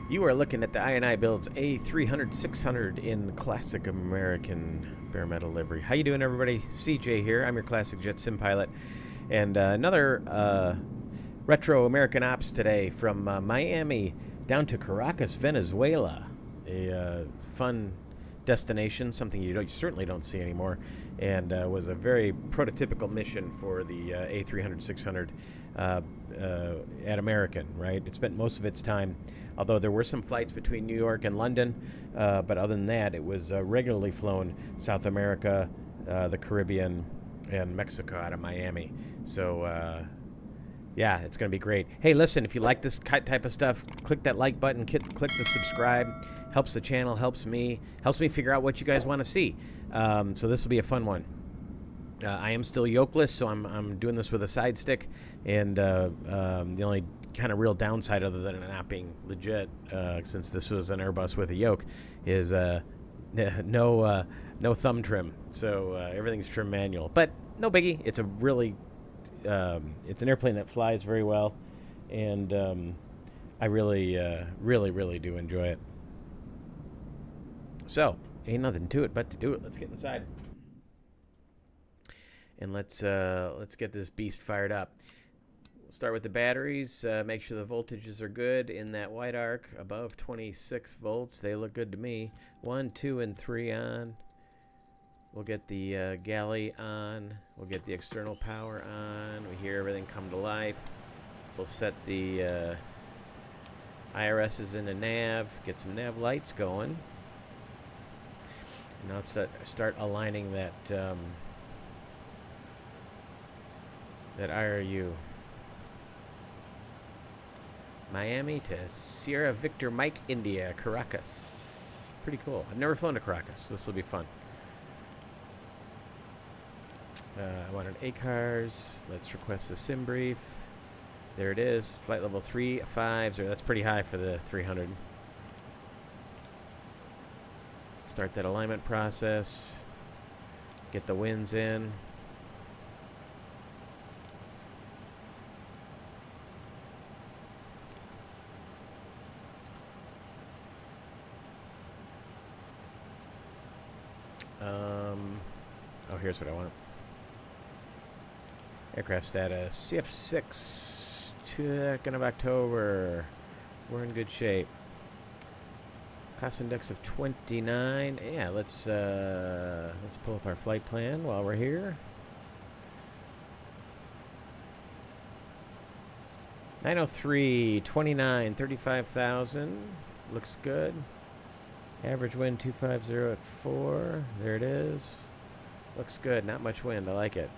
You are looking at the I&I Builds A300 600 in classic American bare metal livery. How you doing, everybody? CJ here. I'm your classic jet sim pilot. And another retro American ops today from Miami down to Caracas, Venezuela. A fun destination, something you certainly don't see anymore, and was a very prototypical mission for the A300 600 at American, right? It spent most of its time, although there were some flights between New York and London, but other than that, it was regularly flown South America, the Caribbean, and Mexico out of Miami. So, yeah, it's going to be great. Hey, listen, if you like this type of stuff, click that like button, click the subscribe. Helps the channel, helps me figure out what you guys want to see. So this will be a fun one. I am still yokeless, so I'm doing this with a side stick, and the only kind of real downside, other than it not being legit, since this was an Airbus with a yoke, is no thumb trim. So everything's trim manual, but no biggie. It's a really it's an airplane that flies very well, and I really do enjoy it. So ain't nothing to it but to do it. Let's get inside. And let's get this beast fired up. We'll start with the batteries. Make sure the voltages are good in that white arc, above 26 volts. They look good to me. 1, 2, and 3 on. We'll get the galley on. We'll get the external power on. We hear everything come to life. We'll set the IRSs into nav. Get some nav lights going. Now let's start aligning that that IRU. Miami to Sierra Victor Mike India, Caracas. Pretty cool. I've never flown to Caracas, so this will be fun. I wanted ACARS. Let's request a sim brief. There it is. Flight level 350. That's pretty high for the 300. Start that alignment process. Get the winds in. Oh, here's what I want. Aircraft status CF6, 2nd of October. We're in good shape. Cost index of 29. Yeah, let's pull up our flight plan while we're here. 903, 29, 35,000. Looks good. Average wind 250 at 4. There it is. Looks good. Not much wind. I like it.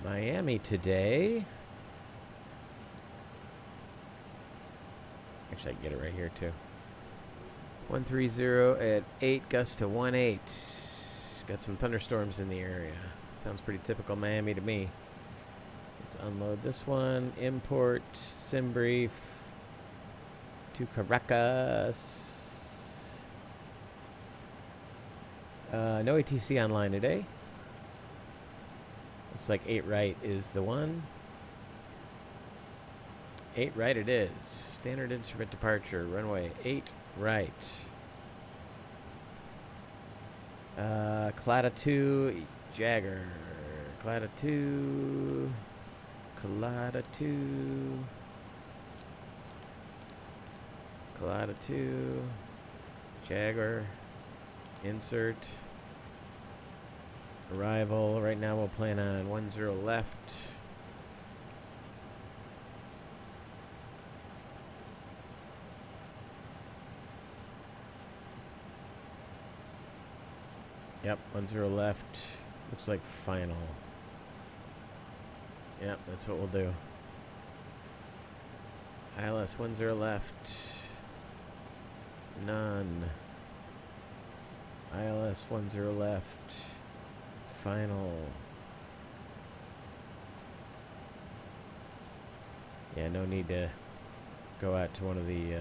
Miami today. Actually, I can get it right here, too. 130 at 8, gust to 18. Got some thunderstorms in the area. Sounds pretty typical Miami to me. Let's unload this one. Import, sim brief to Caracas. No ATC online today. Looks like 8 right is the one. 8 right it is. Standard instrument departure. Runway 8 right. Clada 2, Jagger. Clada 2. Clada 2. Clada 2. Jagger. Insert. Arrival. Right now we'll plan on 10 left. Yep, 10 left. Looks like final. Yep, that's what we'll do. ILS 10 left. None. ILS 10 left. Final. Yeah, no need to go out to one of the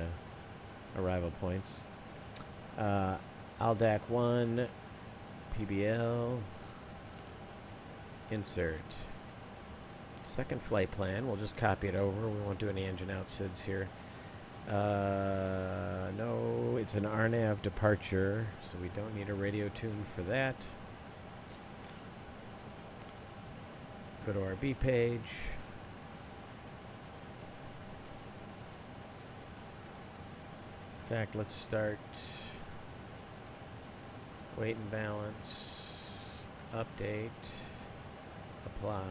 arrival points. ALDAC 1. PBL. Insert. Second flight plan. We'll just copy it over. We won't do any engine out SIDs here. No, it's an RNAV departure, so we don't need a radio tune for that. Go to our B page. In fact, let's start weight and balance, update, apply.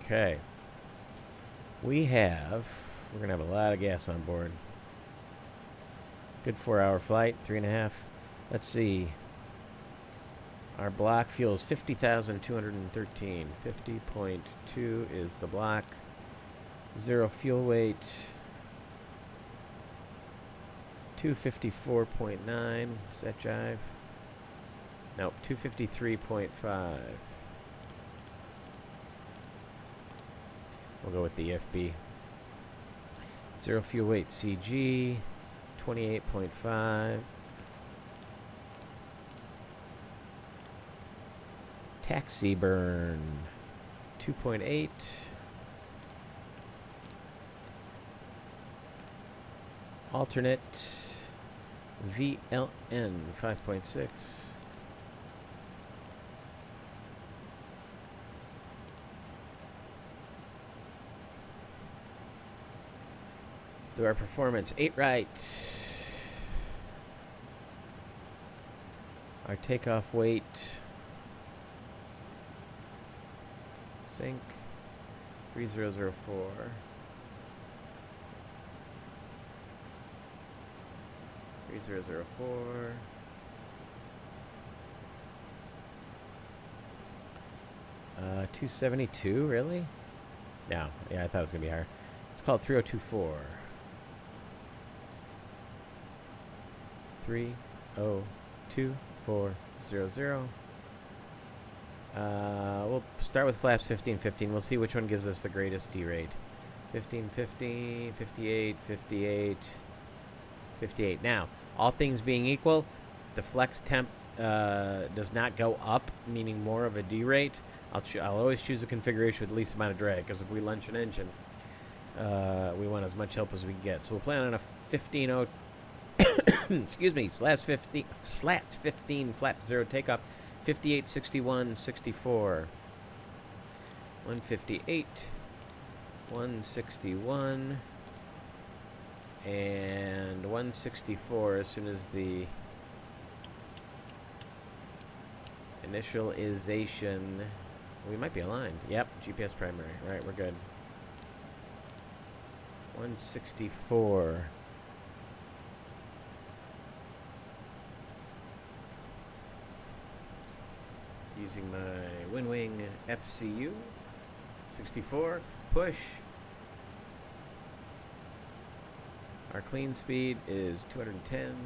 Okay. We're going to have a lot of gas on board. Good 4-hour flight, 3.5. Let's see. Our block fuel is 50,213. 50.2 is the block. Zero fuel weight. 254.9. Is that jive? Nope, 253.5. We'll go with the FB. Zero fuel weight CG, 28.5. Taxi burn, 2.8. Alternate VLN, 5.6. Do our performance, 8 right. Our takeoff weight, sync, 3004. Uh, 272, really? No, yeah, I thought it was gonna be higher. It's called 3024. 302400. We'll start with flaps 15-15. We'll see which one gives us the greatest D rate. 15-15, 58, 58, 58. Now, all things being equal, the flex temp does not go up, meaning more of a D rate. I'll always choose a configuration with the least amount of drag, because if we launch an engine, we want as much help as we can get. So we'll plan on a 15-0. Excuse me, slats 15, flap 0 takeoff, 58, 61, 64, 158, 161, and 164 as soon as the initialization. We might be aligned. Yep, GPS primary. All right, we're good. 164. Using my WinWing FCU. 64. Push. Our clean speed is 210.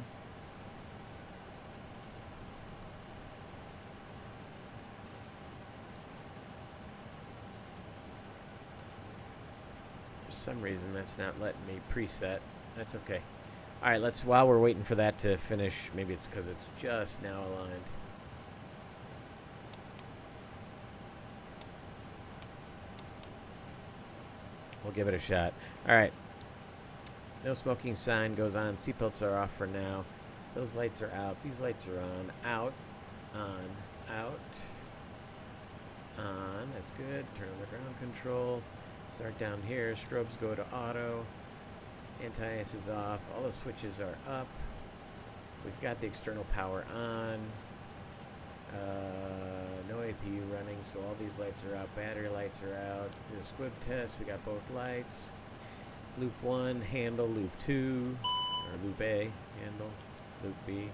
For some reason, that's not letting me preset. That's okay. All right, while we're waiting for that to finish, maybe it's because it's just now aligned. We'll give it a shot. All right. No smoking sign goes on. Seatbelts are off for now. Those lights are out. These lights are on. Out. On. Out. On. That's good. Turn on the ground control. Start down here. Strobes go to auto. Anti-ice is off. All the switches are up. We've got the external power on. No APU running, so all these lights are out. Battery lights are out. Do a squib test. We got both lights. Loop 1, handle. Loop 2, or loop A, handle. Loop B.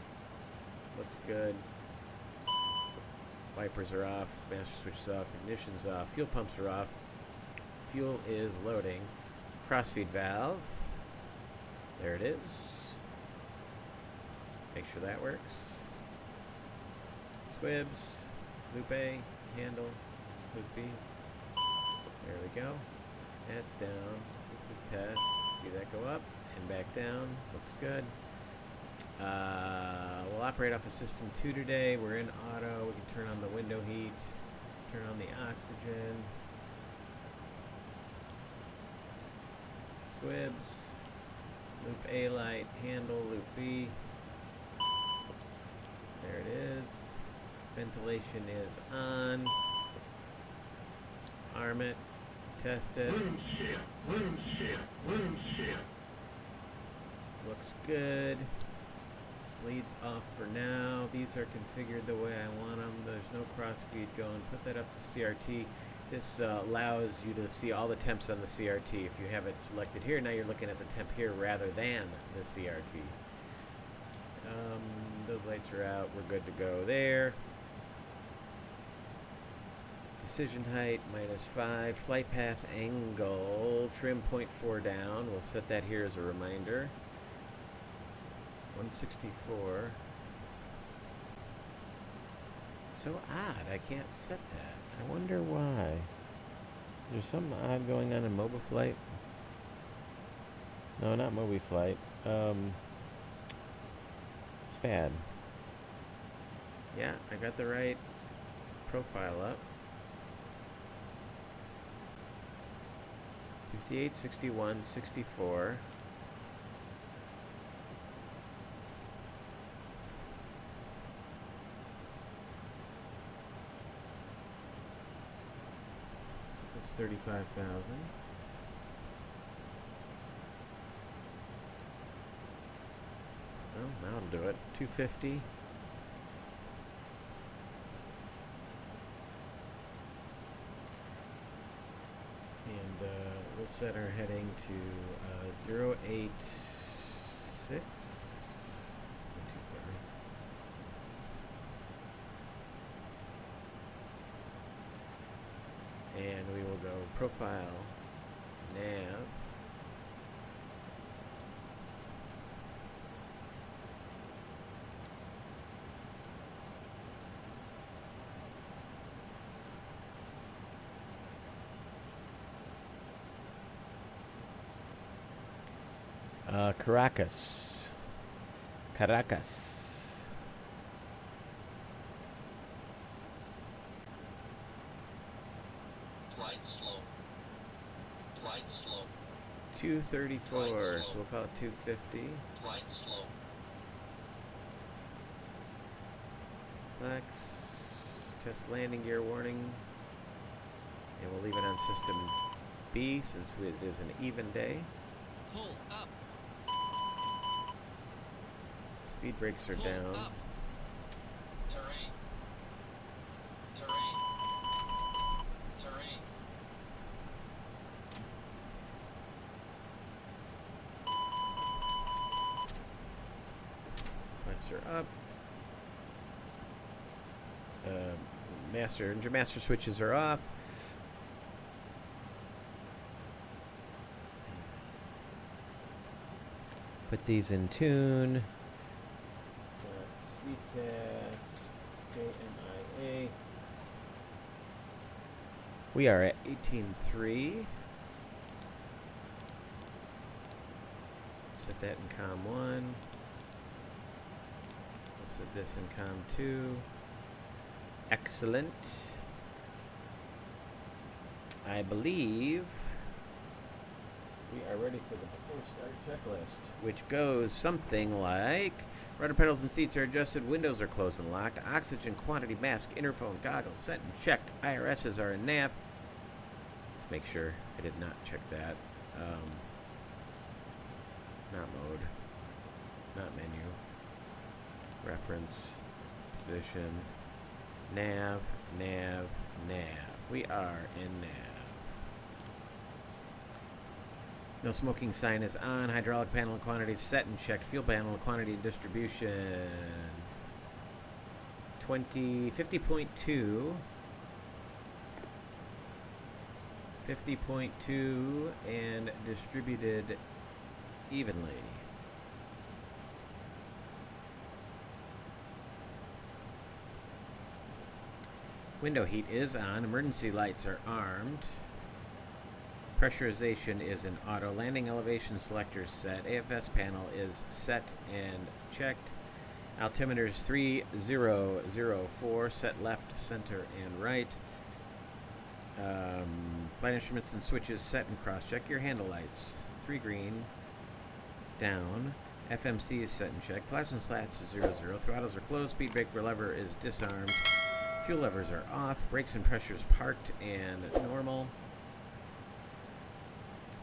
Looks good. Wipers are off. Master switch is off. Ignition's off. Fuel pumps are off. Fuel is loading. Crossfeed valve. There it is. Make sure that works. Squibs. Loop A, handle, loop B. There we go. That's down. This is test. See that go up and back down. Looks good. We'll operate off of system 2 today. We're in auto. We can turn on the window heat. Turn on the oxygen. Squibs. Loop A light, handle, loop B. There it is. Ventilation is on. Arm it. Test it. Looks good. Bleeds off for now. These are configured the way I want them. There's no crossfeed going. Put that up to CRT. This allows you to see all the temps on the CRT. If you have it selected here, now you're looking at the temp here rather than the CRT. Those lights are out. We're good to go there. Decision height -5. Flight path angle. Trim 0.4 down. We'll set that here as a reminder. 164. It's so odd. I can't set that. I wonder why. Is there something odd going on in mobile flight? No, not mobile flight. SPAD. Yeah, I got the right profile up. 58, 61, 64. So that's 35,000. Well, that'll do it. 250. And we'll set our heading to 086. And we will go profile, nav. Caracas. Flight slow. 234, so we'll call it 250. Flight slow. Flex. Test landing gear warning. And we'll leave it on system B since it is an even day. Pull up. Speed brakes are down. Up. Terrain. Pipes are up. Engine master switches are off. Put these in tune. CTAC, KMIA. We are at 18.3. Set that in COM 1. We'll set this in COM 2. Excellent. I believe we are ready for the before start checklist, which goes something like: rudder pedals and seats are adjusted, windows are closed and locked, oxygen quantity mask, interphone, goggles set and checked, IRSs are in nav. Let's make sure I did not check that. Not mode, not menu, reference, position, nav. We are in nav. No smoking sign is on. Hydraulic panel and quantity set and checked. Fuel panel and quantity and distribution. 50.2. 50.2 and distributed evenly. Window heat is on. Emergency lights are armed. Pressurization is in auto. Landing elevation selector set. AFS panel is set and checked. Altimeter is 3004. Set left, center, and right. Flight instruments and switches set and cross. Check your handle lights. 3 green. Down. FMC is set and check. Flaps and slats are 0, 0. Throttles are closed. Speed brake lever is disarmed. Fuel levers are off. Brakes and pressures parked and normal.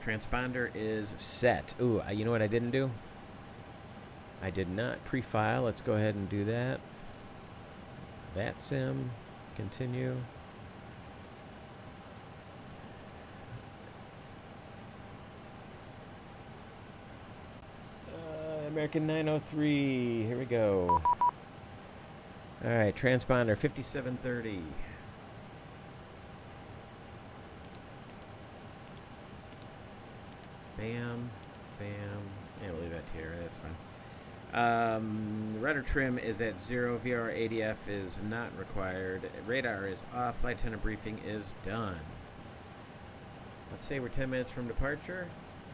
Transponder is set. Ooh, you know what I didn't do? I did not pre-file. Let's go ahead and do that. That sim. Continue. American 903. Here we go. All right, transponder 5730. Bam, bam. Yeah, we'll leave that here. That's fine. Rudder trim is at 0. VR ADF is not required. Radar is off. Flight attendant briefing is done. Let's say we're 10 minutes from departure.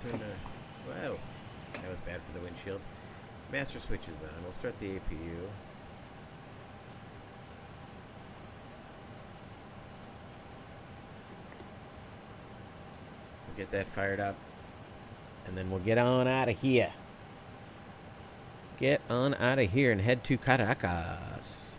Whoa, that was bad for the windshield. Master switch is on. We'll start the APU. We'll get that fired up. And then we'll get on out of here. Get on out of here and head to Caracas.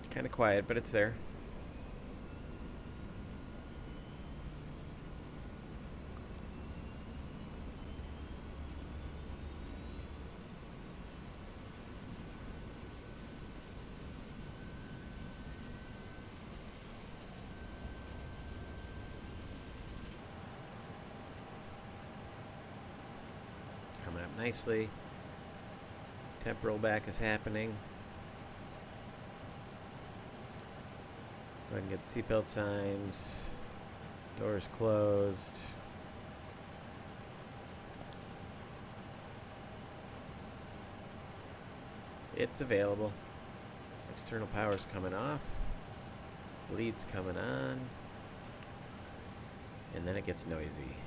Kind of quiet, but it's there. Coming up nicely. Temp rollback is happening. Go ahead and get seatbelt signs. Doors closed. It's available. External power's coming off. Bleed's coming on. And then it gets noisy.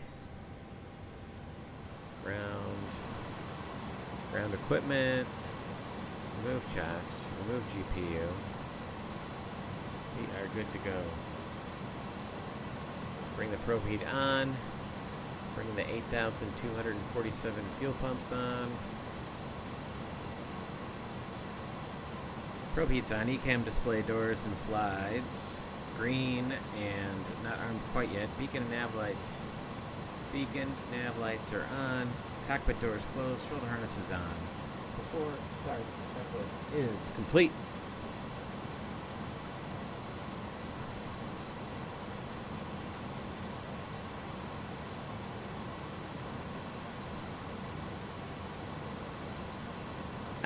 Ground equipment. Remove chocks. Remove GPU. We are good to go. Bring the probe heat on. Bring the 8,247 fuel pumps on. Probe heat's on. ECAM display doors and slides. Green and not armed quite yet. Beacon and nav lights. Beacon, nav lights are on. Cockpit doors closed. Shoulder harness is on. Before start, checklist is complete.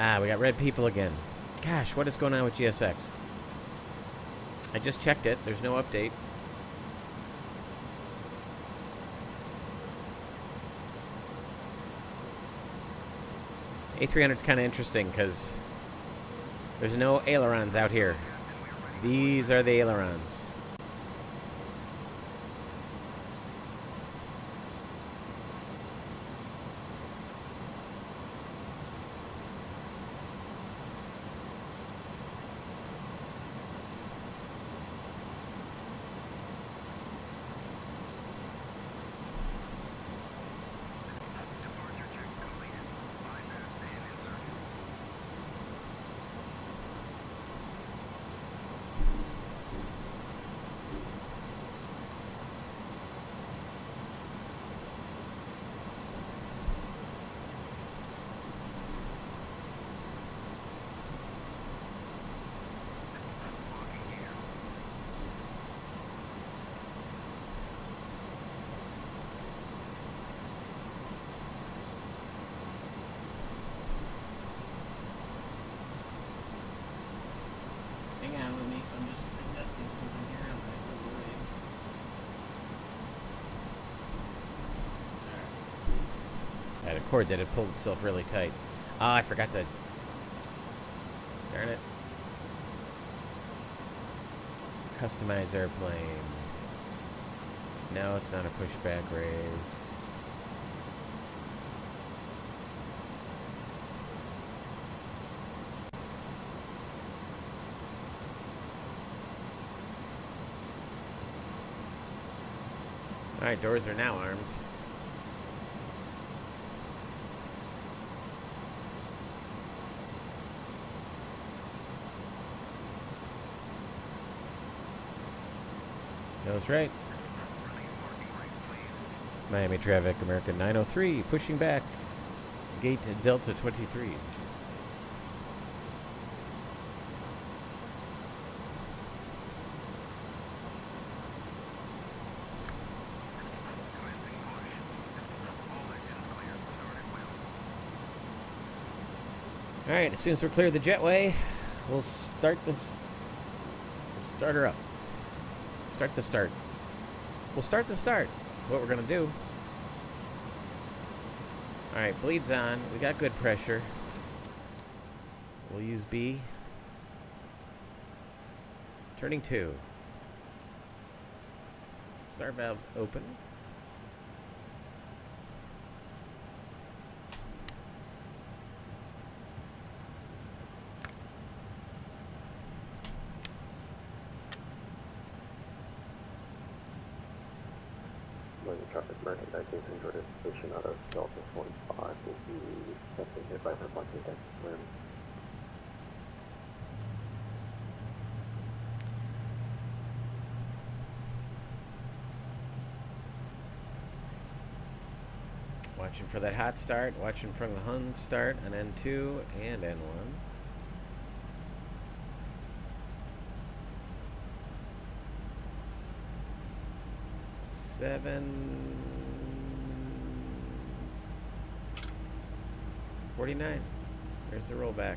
Ah, we got red people again. Gosh, what is going on with GSX? I just checked it. There's no update. A300 is kind of interesting because there's no ailerons out here. These are the ailerons. I had a cord that had pulled itself really tight. Oh, I forgot to... Darn it. Customize airplane. No, it's not a pushback raise. Alright, doors are now armed. Goes right. Miami traffic, American 903, pushing back. Gate Delta 23. Alright, as soon as we're clear of the jetway, we'll start this. We'll start her up. Start the start. We'll start the start. That's what we're going to do. Alright, bleed's on. We got good pressure. We'll use B. Turning 2. Start valves open. Traffic, American A300 is station out of Delta 45 will be testing hit by her bunker deck swim. Watching for that hot start, watching for the hung start on N2 and N1. Seven 49. There's the rollback.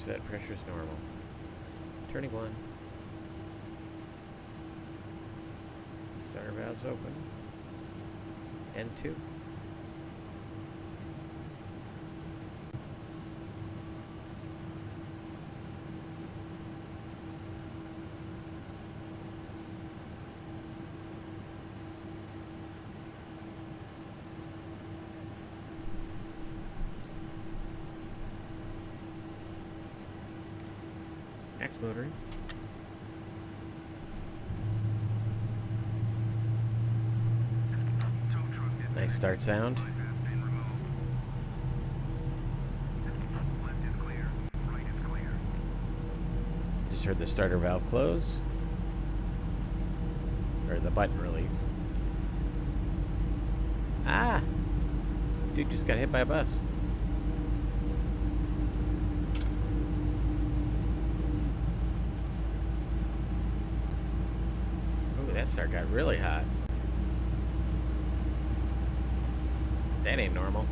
Set pressure's normal. Turning 1. Starter valves open. N2. Max motoring. Nice start sound. Just heard the starter valve close. Or the button release. Ah! Dude just got hit by a bus. That start got really hot. That ain't normal.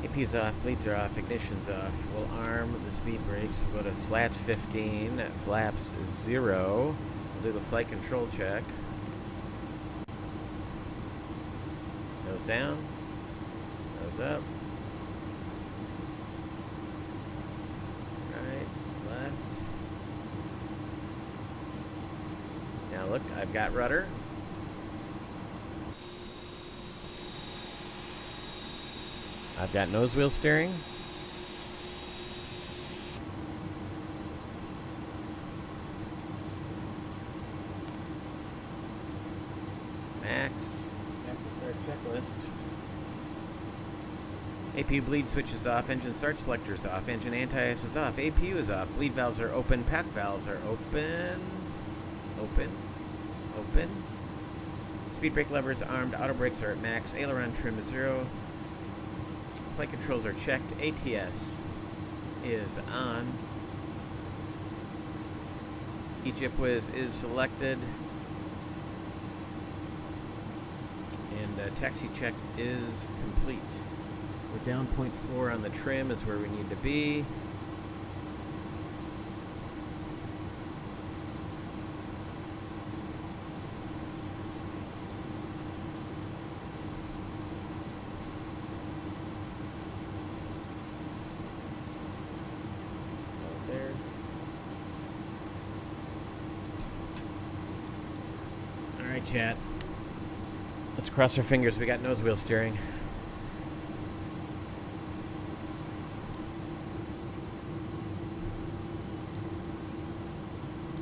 AP's off, bleeds are off, ignition's off. We'll arm the speed brakes. We'll go to slats 15, flaps 0. We'll do the flight control check. Nose down, nose up. Look, I've got rudder. I've got nose wheel steering. Max. After start checklist. APU bleed switch is off. Engine start selector is off. Engine anti-ice is off. APU is off. Bleed valves are open. Pack valves are open. Open. Open. Speed brake levers armed. Auto brakes are at max. Aileron trim is 0. Flight controls are checked. ATS is on. EgyptWiz is selected. And taxi check is complete. We're down 0.4 on the trim is where we need to be. chat. Let's cross our fingers. We got nose wheel steering.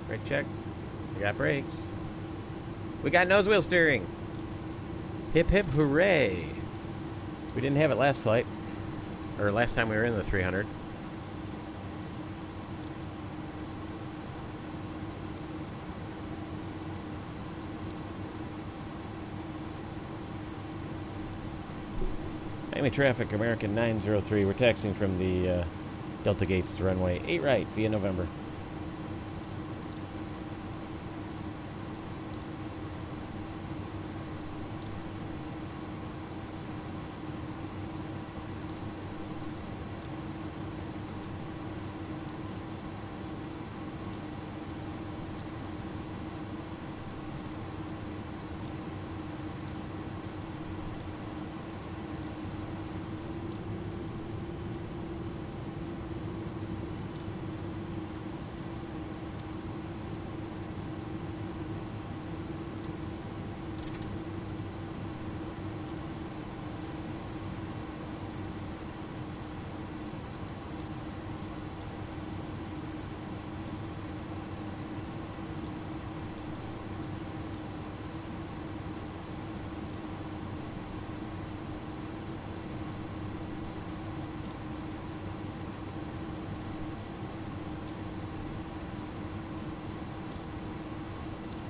Brake check. We got brakes. We got nose wheel steering. Hip hip hooray. We didn't have it last flight. Or last time we were in the 300. Miami traffic, American 903. We're taxiing from the Delta Gates to runway 8 right via November.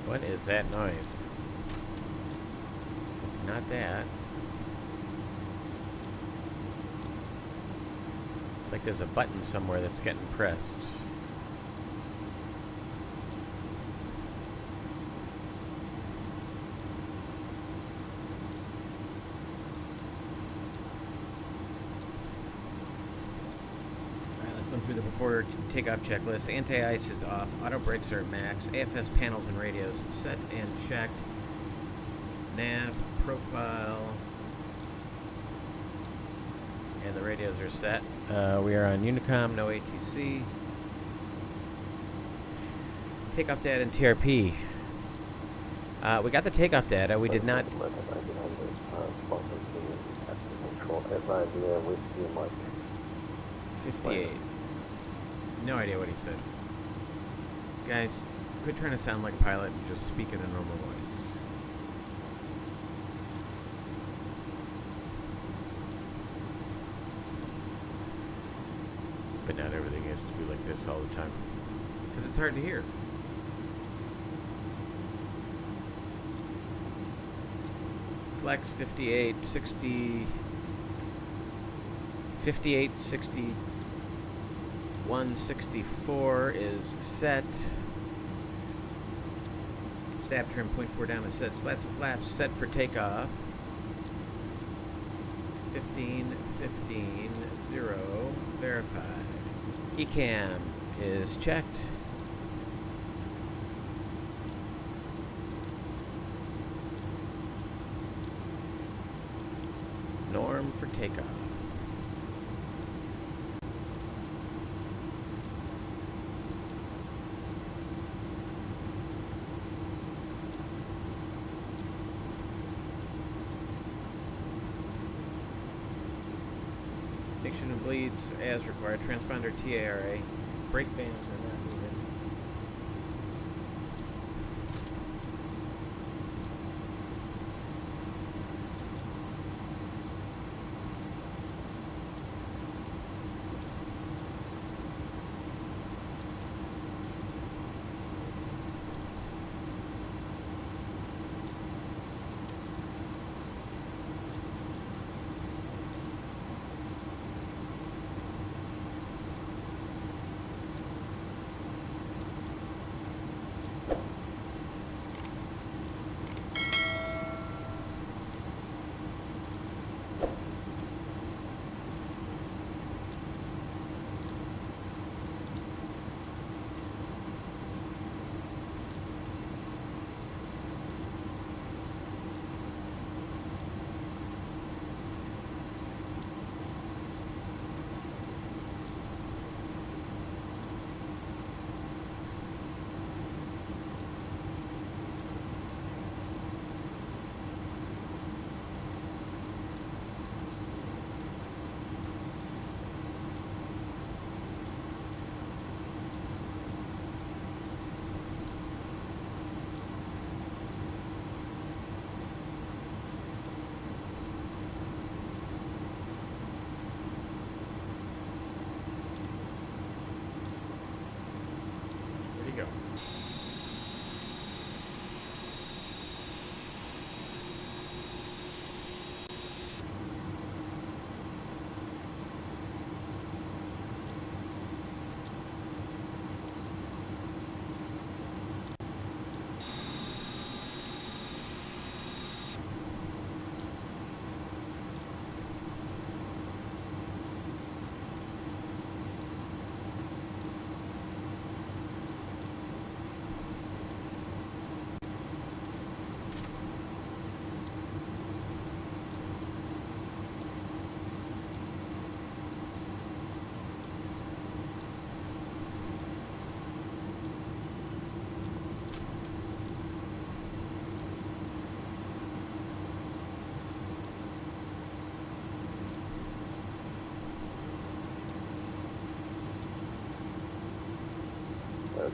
What is that noise? It's not that. It's like there's a button somewhere that's getting pressed. Through the before takeoff checklist. Anti-ice is off. Auto brakes are at max. AFS panels and radios set and checked. Nav, profile, and the radios are set. We are on Unicom, no ATC. Takeoff data and TRP. We got the takeoff data. We did not. 58. No idea what he said. Guys, quit trying to sound like a pilot and just speak in a normal voice. But not everything has to be like this all the time. Because it's hard to hear. Flex 58, 60, 58, 60. 164 is set. Stab trim 0.4 down is set. Slats and flaps set for takeoff. 15, 15, 0, verified. ECAM is checked. Norm for takeoff. And bleeds as required. Transponder TARA. Brake fans are not needed.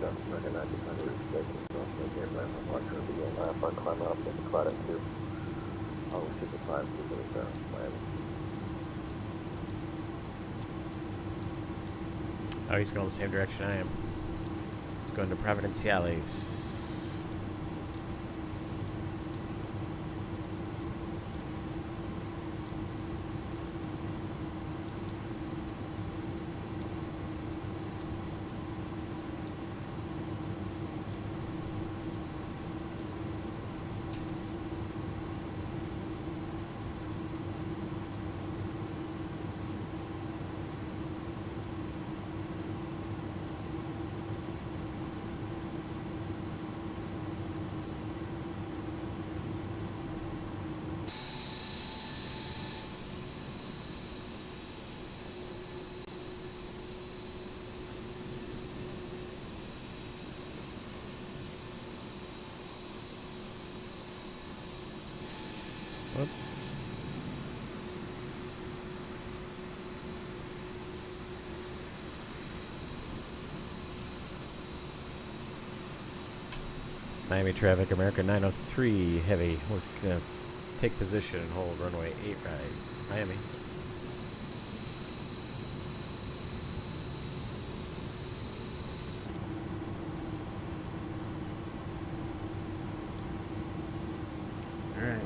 American 900 is taking Northwest Airline departure via left, climb up in Cloud 2. I'll shoot the 5 to Miami. Oh, he's going the same direction I am. He's going to Providenciales. Whoop. Miami traffic, American 903 heavy. We're gonna take position and hold runway 8 right, Miami. All right.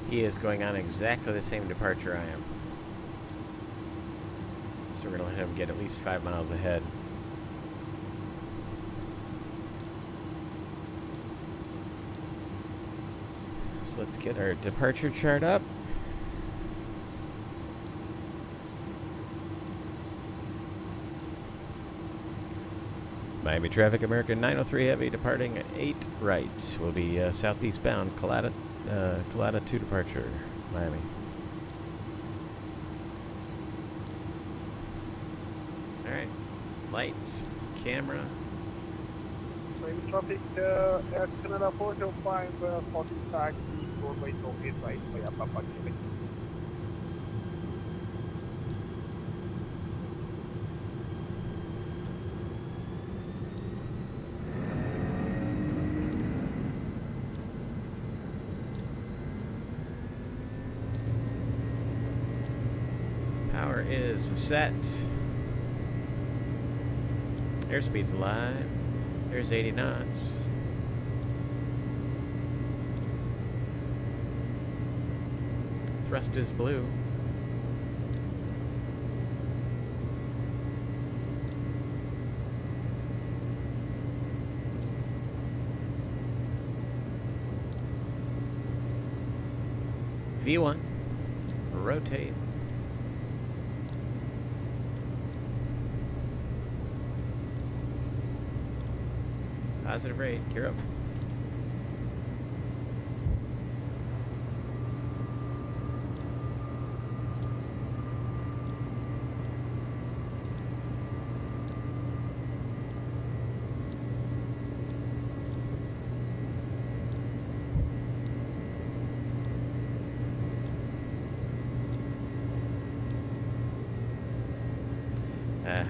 He is going on exactly the same departure I am. So we're going to let him get at least 5 miles ahead. So let's get our departure chart up. Miami traffic, American 903 heavy departing at 8 right. Will be southeast bound, Colada 2 departure, Miami. Alright, lights, camera. Miami traffic, Air Canada 405, 40 taxi, runway 28 right, via Papa Quebec. Power is set. Airspeed's alive. There's 80 knots. Thrust is blue. V1. Rotate. Positive rate, gear up.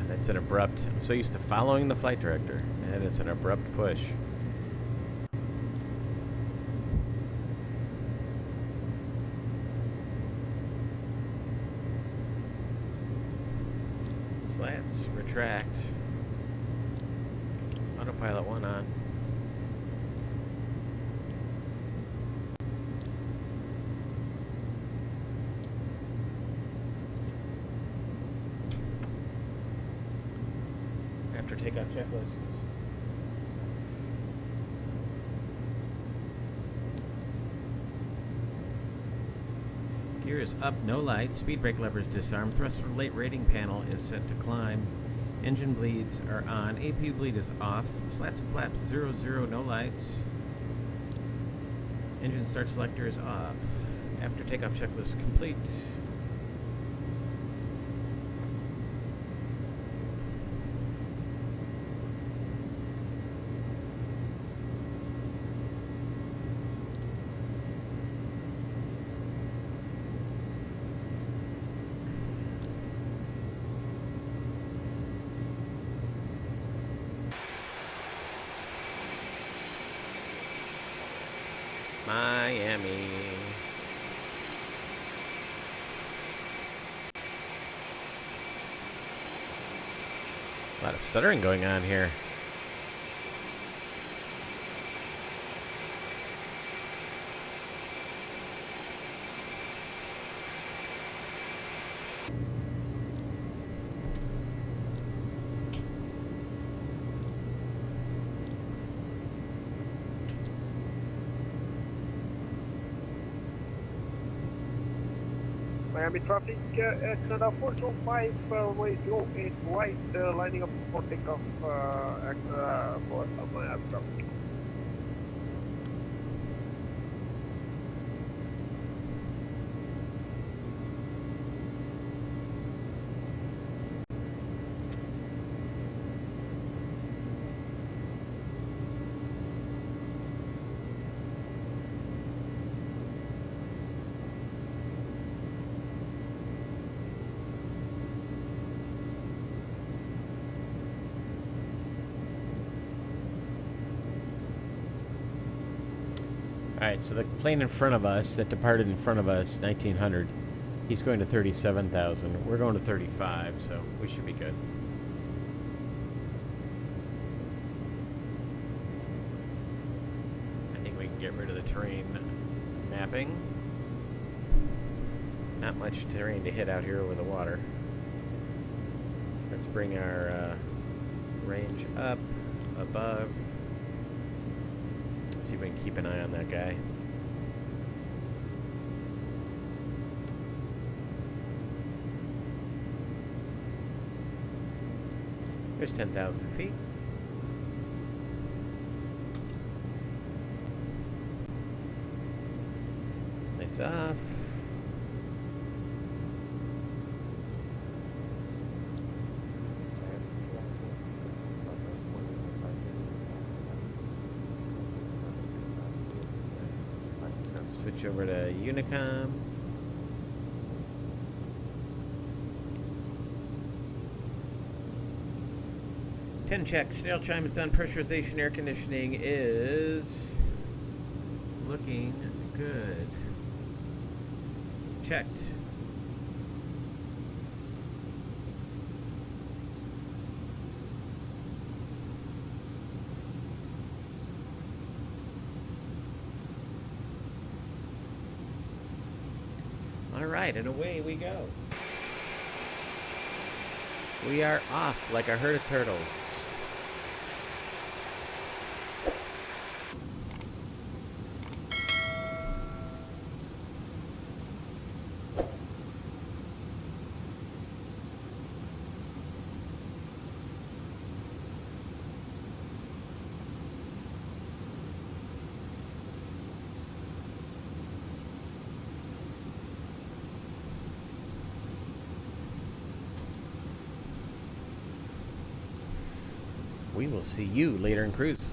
That's an abrupt. I'm so used to following the flight director, and it's an abrupt push. Slats, retract. Autopilot 1 on. after takeoff checklist. Gear is up, no lights. Speed brake levers disarmed. Thruster late rating panel is set to climb. Engine bleeds are on. APU bleed is off. Slats and flaps 0, no lights. Engine start selector is off. After takeoff checklist complete. Miami. A lot of stuttering going on here. Miami traffic, Canada 405, runway 08 right, lining up for takeoff, for Miami traffic. Alright, so the plane in front of us, that departed in front of us, 1900, he's going to 37,000. We're going to 35, so we should be good. I think we can get rid of the terrain mapping. Not much terrain to hit out here over the water. Let's bring our range up, above. See if we can keep an eye on that guy. There's 10,000 feet. Lights off. Switch over to Unicom. Ten checks. Sail chime is done. Pressurization, air conditioning is looking good. Checked. Alright, and away we go. We are off like a herd of turtles. We will see you later in cruise.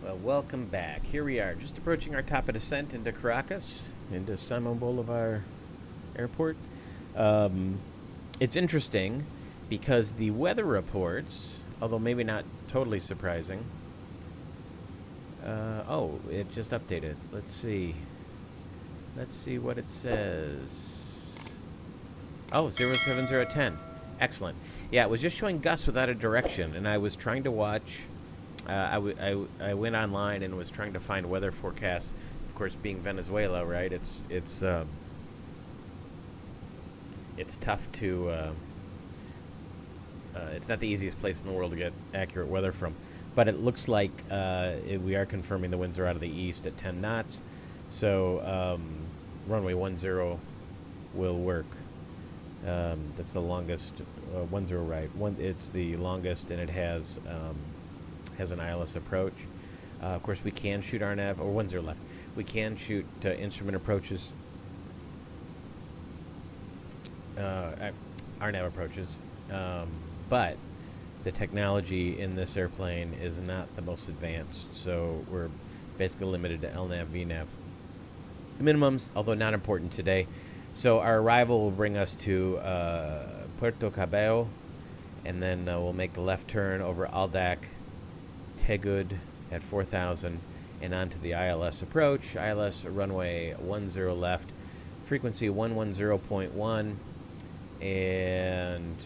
Well, welcome back. Here we are, just approaching our top of descent into Caracas, into Simon Bolivar Airport. It's interesting because the weather reports, although maybe not totally surprising. Oh, it just updated. Let's see. Let's see what it says. Oh, 07010. Excellent. Yeah, it was just showing gusts without a direction, and I was trying to watch. I went online and was trying to find weather forecasts. Of course, being Venezuela, right? It's tough to. It's not the easiest place in the world to get accurate weather from, but it looks like we are confirming the winds are out of the east at 10 knots. So runway 10 will work. That's the longest. 10 right. It's the longest, and it has an ILS approach. Of course, we can shoot RNAV, or 10 left. We can shoot instrument approaches, RNAV approaches, but the technology in this airplane is not the most advanced, so we're basically limited to LNAV, VNAV minimums, although not important today. So our arrival will bring us to Puerto Cabello, and then we'll make the left turn over Aldac, Tegud at 4,000, and onto the ILS approach. ILS runway 10 left, frequency 110.1, and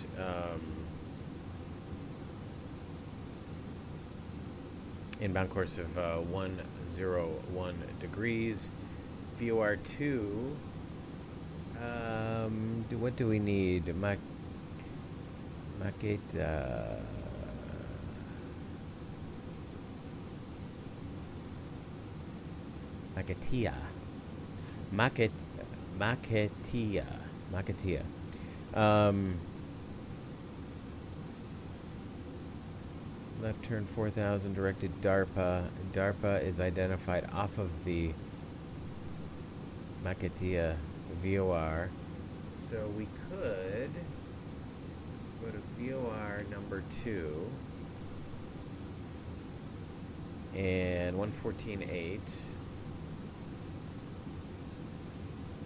inbound course of 101 degrees. VOR 2. What do we need? Makatia. Left turn 4,000 directed DARPA. DARPA is identified off of the Makatia VOR. So we could go to VOR number 2 and 114.8.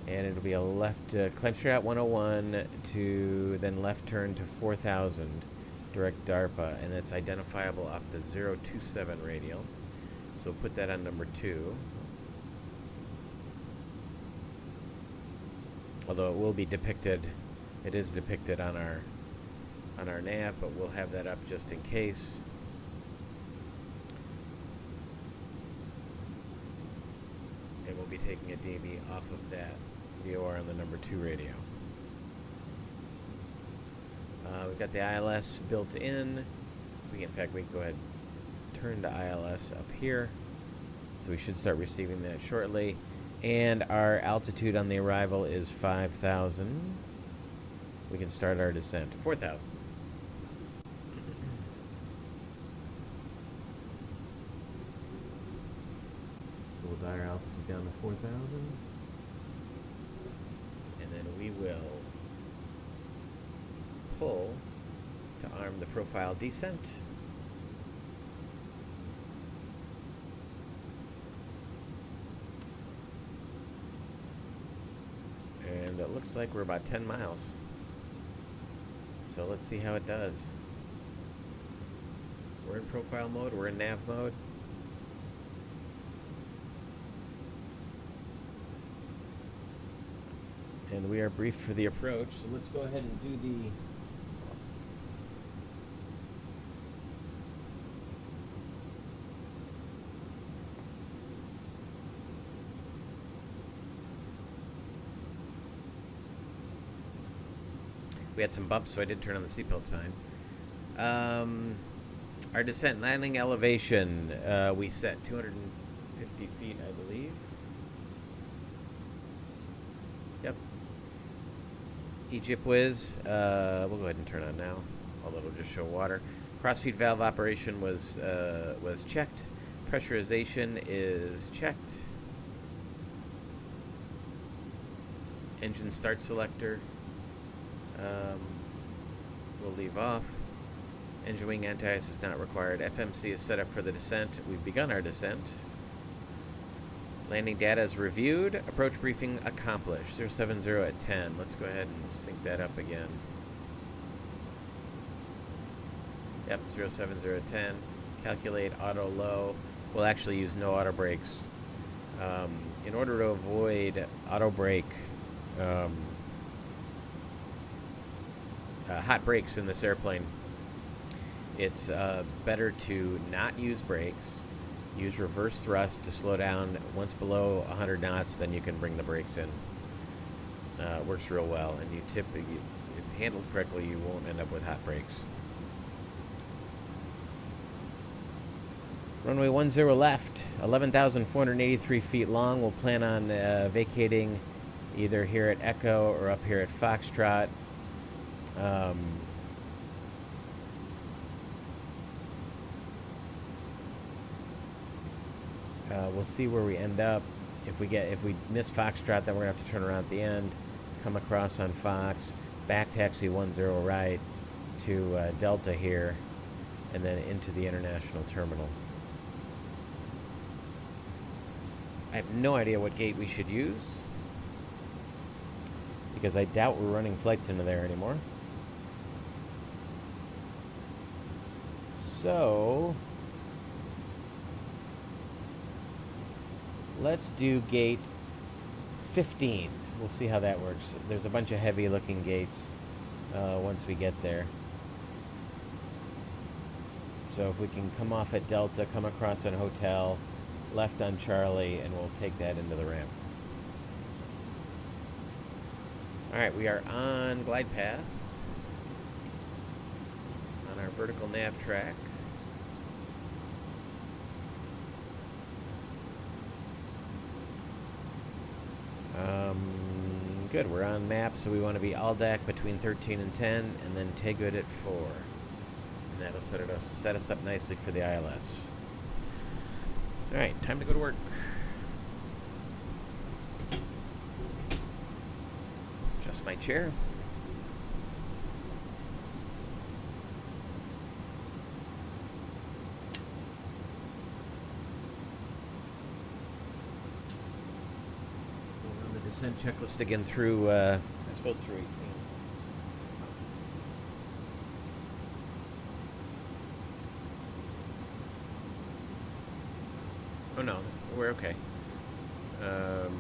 And it'll be a left, climb straight out 101 to then left turn to 4,000, direct DARPA, and it's identifiable off the 027 radial. So put that on number 2. Although it will be depicted, it is depicted on our nav, but we'll have that up just in case. And we'll be taking a DB off of that VOR on the number 2 radio. We've got the ILS built in. In fact, we can go ahead and turn to ILS up here. So we should start receiving that shortly. And our altitude on the arrival is 5,000. We can start our descent. 4,000. So we'll dial our altitude down to 4,000. And then we will pull to arm the profile descent. And it looks like we're about 10 miles. So let's see how it does. We're in profile mode, we're in nav mode. And we are briefed for the approach, so let's go ahead and do the we had some bumps, so I did turn on the seatbelt sign. Our descent landing elevation, we set 250 feet, I believe. Yep. Egypt Wiz, we'll go ahead and turn on now, although it'll just show water. Cross-feed valve operation was checked. Pressurization is checked. Engine start selector. We'll leave off. Engine wing anti-ice is not required. FMC is set up for the descent. We've begun our descent. Landing data is reviewed. Approach briefing accomplished. 070 at 10. Let's go ahead and sync that up again. Yep, 070 at 10. Calculate auto low. We'll actually use no auto brakes. In order to avoid auto brake, hot brakes in this airplane, it's better to not use brakes. Use reverse thrust to slow down. Once below 100 knots, then you can bring the brakes in. It works real well, and if handled correctly, you won't end up with hot brakes. Runway 10 left, 11,483 feet long. We'll plan on vacating either here at Echo or up here at Foxtrot. We'll see where we end up. If we miss Foxtrot, then we're gonna have to turn around at the end, come across on Fox, back taxi 10 right to Delta here, and then into the international terminal. I have no idea what gate we should use, because I doubt we're running flights into there anymore. So let's do gate 15. We'll see how that works. There's a bunch of heavy looking gates once we get there. So if we can come off at Delta, come across an hotel, left on Charlie, and we'll take that into the ramp. Alright, we are on glide path on our vertical nav track. Good, we're on map, so we want to be all deck between 13 and 10, and then Tegood at 4. And that'll set us up nicely for the ILS. Alright, time to go to work. Adjust my chair. We'll run the descent checklist again through, I suppose through 18. Oh no, we're okay. On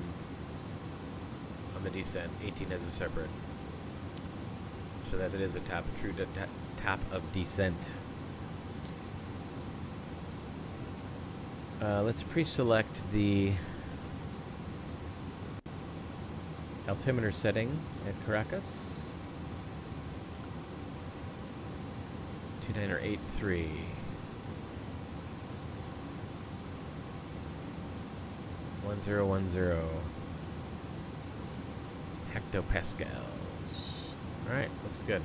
the descent, 18 as a separate, so that it is a top of descent. Let's pre-select the altimeter setting at Caracas. 2983. 1010 hectopascals. Alright, looks good.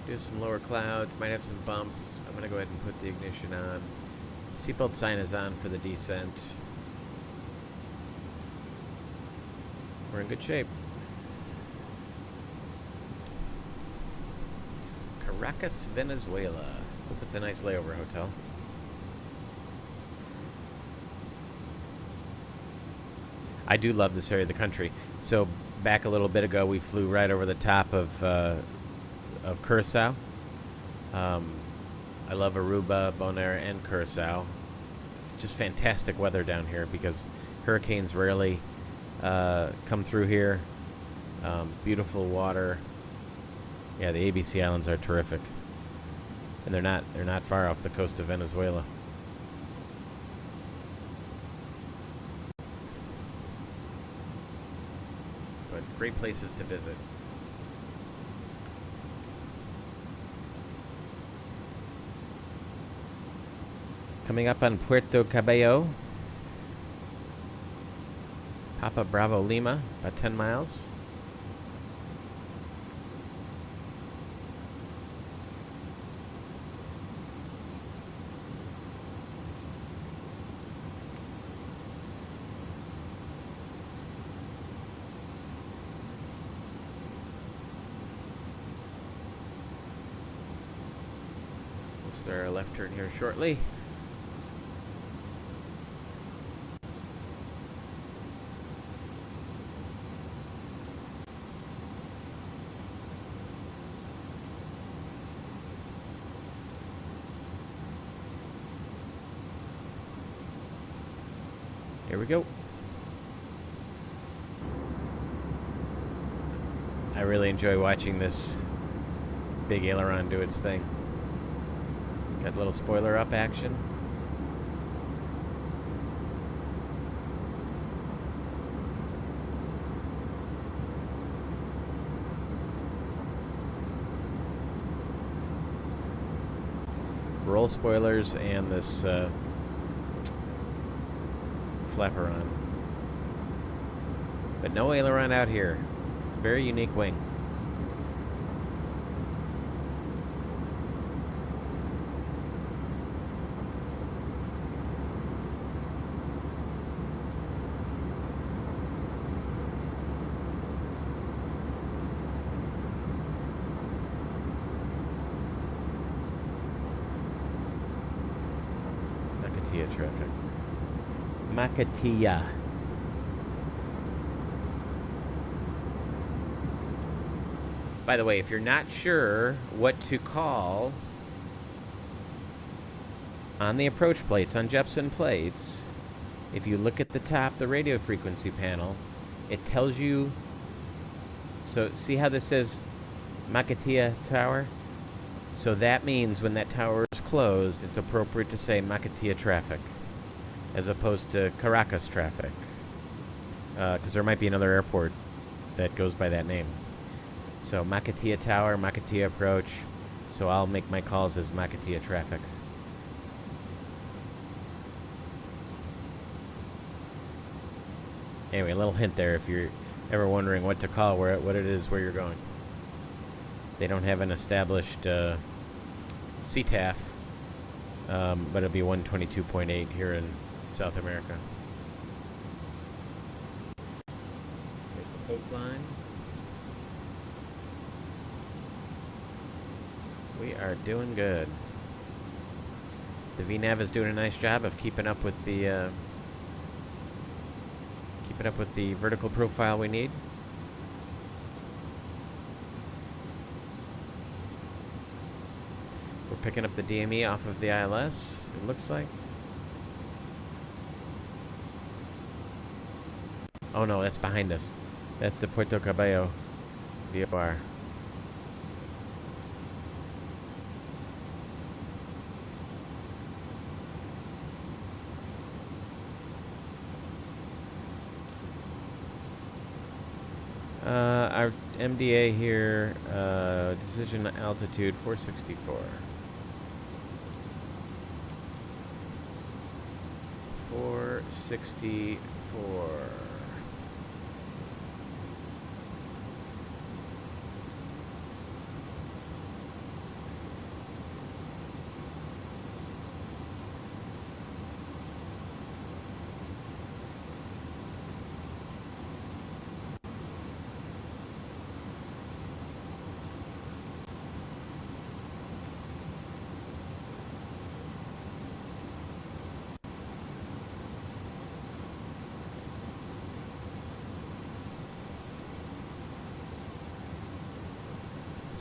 Do some lower clouds, might have some bumps. I'm going to go ahead and put the ignition on. Seatbelt sign is on for the descent. We're in good shape. Caracas, Venezuela. Hope it's a nice layover hotel. I do love this area of the country. So back a little bit ago, we flew right over the top of Curacao. I love Aruba, Bonaire, and Curacao. Just fantastic weather down here because hurricanes rarely come through here. Beautiful water. Yeah, the ABC Islands are terrific, and they're not far off the coast of Venezuela. But great places to visit. Coming up on Puerto Cabello, Papa Bravo Lima, about 10 miles. start our left turn here shortly. Here we go. I really enjoy watching this big aileron do its thing. Got a little spoiler up action. Roll spoilers and this flapper on. But no aileron out here. Very unique wing. Makatia traffic. Makatia. By the way, if you're not sure what to call on the approach plates, on Jeppesen plates, if you look at the top, the radio frequency panel, it tells you. So see how this says Makatia Tower? So that means when that tower is closed, it's appropriate to say Makatia traffic as opposed to Caracas traffic. Because there might be another airport that goes by that name. So Makatia Tower, Makatia Approach. So I'll make my calls as Makatia traffic. Anyway, a little hint there if you're ever wondering what to call, what it is, where you're going. They don't have an established CTAF, but it'll be 122.8 here in South America. Here's the coastline. We are doing good. The VNav is doing a nice job of keeping up with the vertical profile we need. We're picking up the DME off of the ILS, it looks like. Oh no, that's behind us. That's the Puerto Cabello VOR. Our MDA here, decision altitude 464. 464.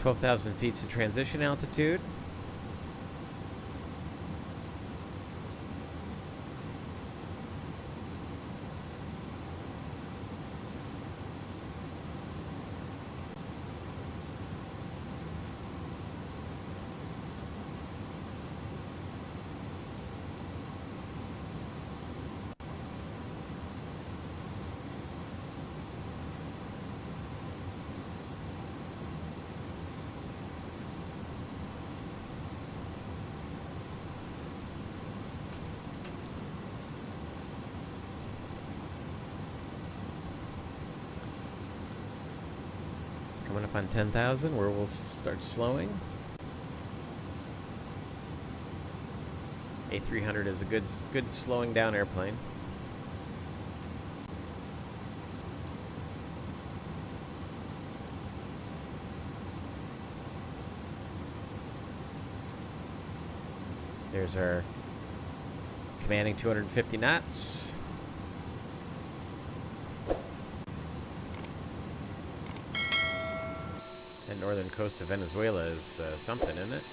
$12,000 feet to transition altitude. Coming up on 10,000 where we'll start slowing. A300 is a good slowing down airplane. There's our commanding 250 knots. That northern coast of Venezuela is something, isn't it?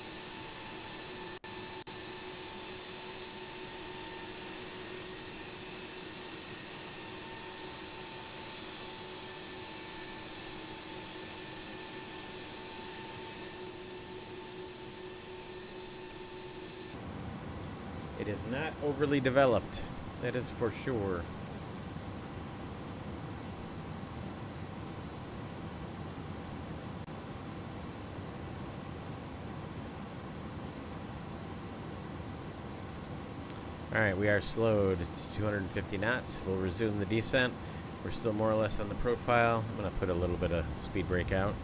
It is not overly developed, that is for sure. Alright, we are slowed to 250 knots. We'll resume the descent. We're still more or less on the profile. I'm going to put a little bit of speed brake out.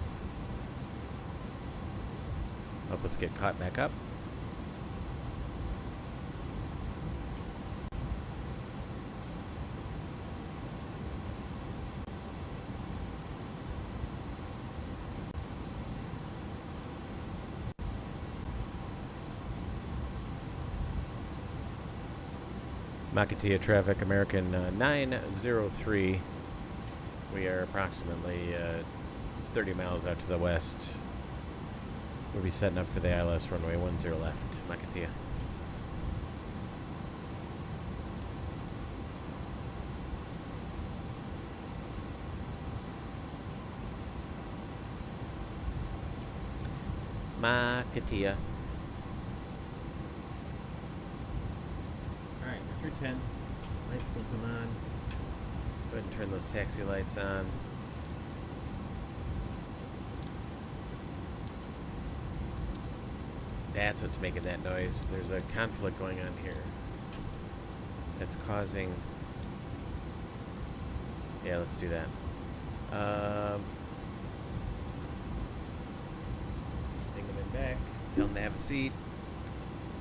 Help us get caught back up. Makatia traffic, American 903. We are approximately 30 miles out to the west. We'll be setting up for the ILS runway 10 left, Makatia. Makatia. 10. Lights will come on. Go ahead and turn those taxi lights on. That's what's making that noise. There's a conflict going on here. That's causing... Yeah, let's do that. Just ding them in back. Tell them to have a seat.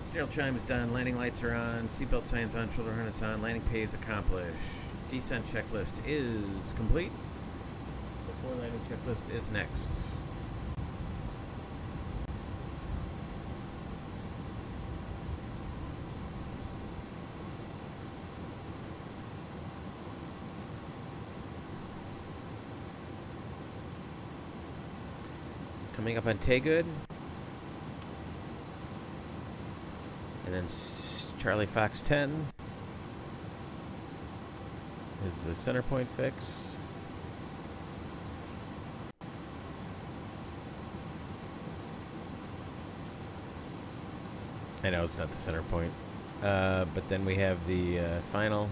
Signal chime is done, landing lights are on, seatbelt signs on, shoulder harness on, landing pay is accomplished. Descent checklist is complete. Before landing checklist is next. Coming up on Taygood. And then Charlie Fox 10 is the center point fix. I know it's not the center point. But then we have the final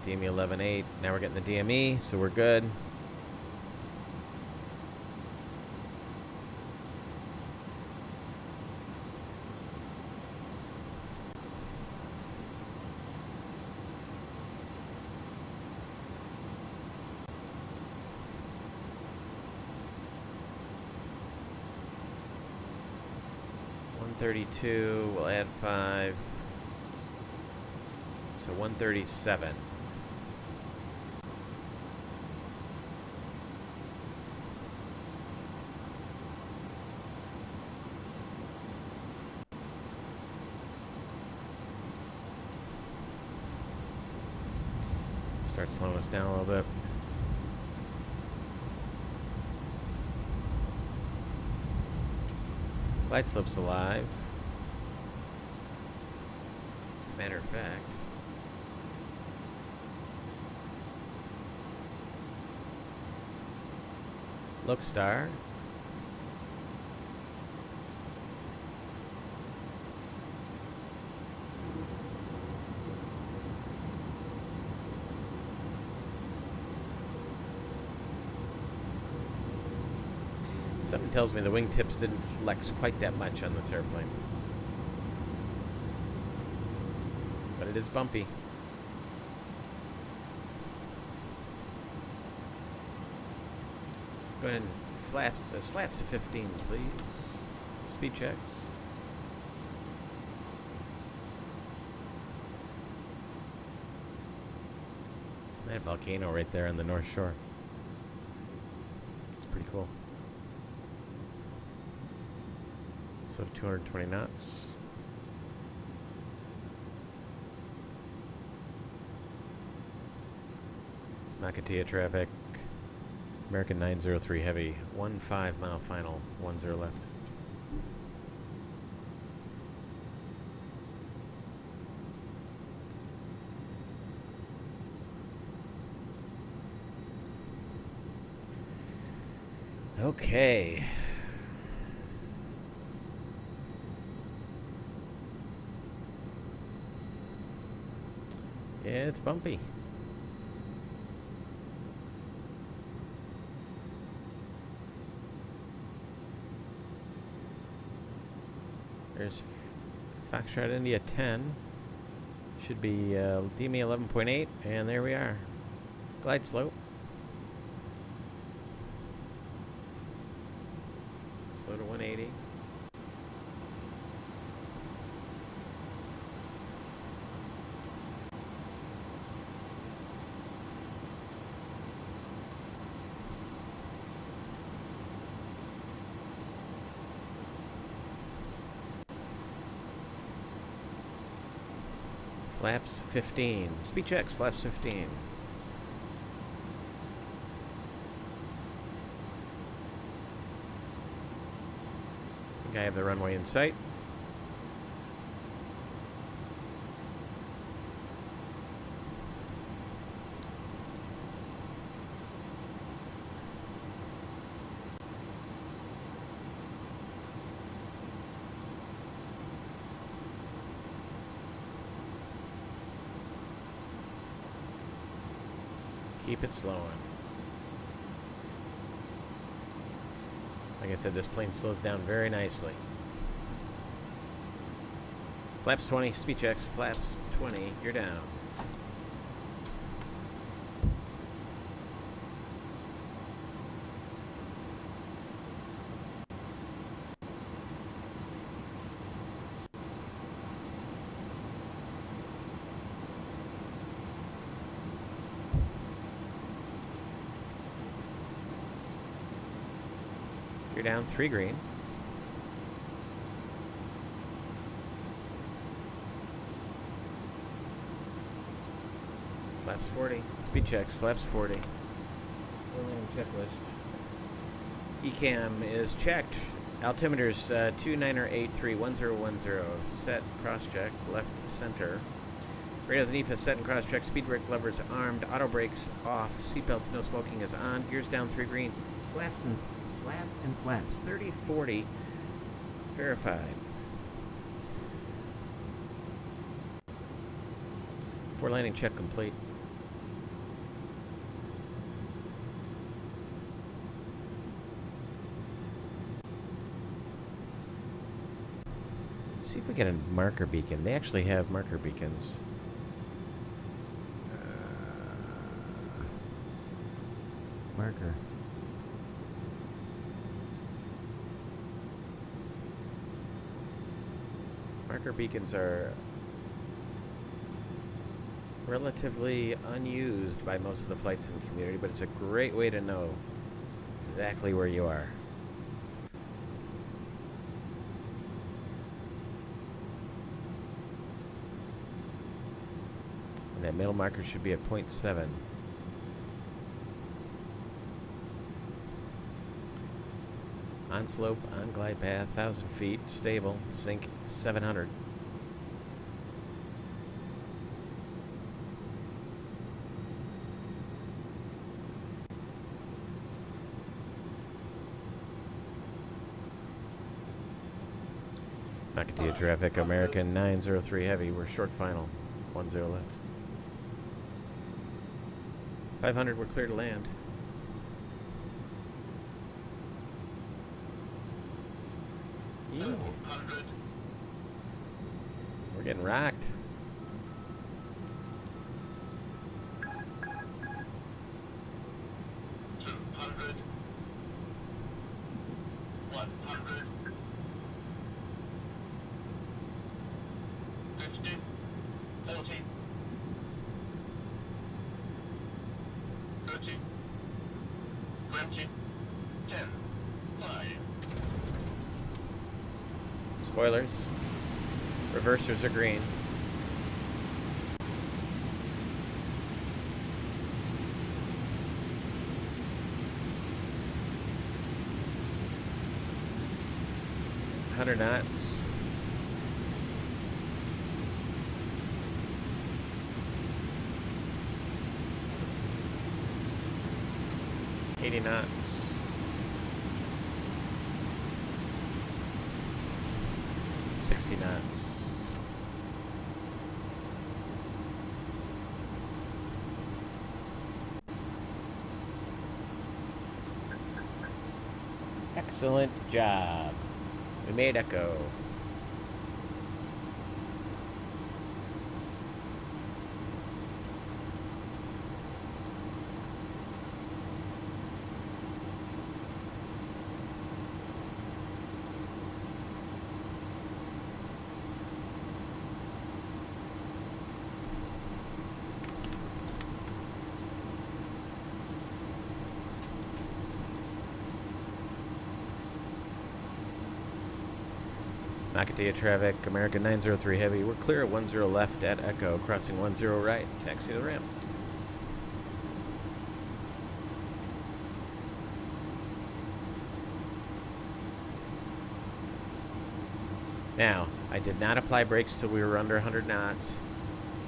DME 11.8. Now we're getting the DME, so we're good. We'll add 5. So 137. Start slowing us down a little bit. Light slopes alive. As a matter of fact. Look star. Something tells me the wingtips didn't flex quite that much on this airplane. But it is bumpy. Go ahead and slats to 15, please. Speed checks. That volcano right there on the North Shore. It's pretty cool. So 220 knots. Nakatia traffic. American 903 heavy. 15 mile final. 10 left. Okay. Yeah, it's bumpy. There's Foxtrot India 10. Should be DME 11.8, and there we are. Glide slope. Slow to 180. Flaps 15. Speed checks, flaps 15. I think I have the runway in sight. Keep it slowing. Like I said, this plane slows down very nicely. Flaps 20, speed checks, flaps 20, you're down. You're down 3 green. Flaps 40. Speed checks. Flaps 40. Landing checklist. ECAM is checked. Altimeter's 29er831010. Set. Cross check. Left center. Radars and EFA set and cross check. Speed brake levers armed. Auto brakes off. Seatbelts no smoking is on. Gears down 3 green. Slats and flaps. 30-40. Verified. 4 landing check complete. Let's see if we get a marker beacon. They actually have marker beacons. Marker. Marker beacons are relatively unused by most of the flight sim community, but it's a great way to know exactly where you are. And that middle marker should be at 0.7. On slope, on glide path, 1,000 feet, stable, sync 700. Nakatia traffic, American 903 heavy. We're short final, 10 left. 500, we're clear to land. We're getting rocked. Spoilers. Reversers are green. 100 knots. $80 knots. $60 knots. Excellent job. We made Echo. Nakatea traffic, American 903 Heavy. We're clear at 10 left at Echo, crossing 10 right. Taxi to the ramp. Now, I did not apply brakes till we were under 100 knots,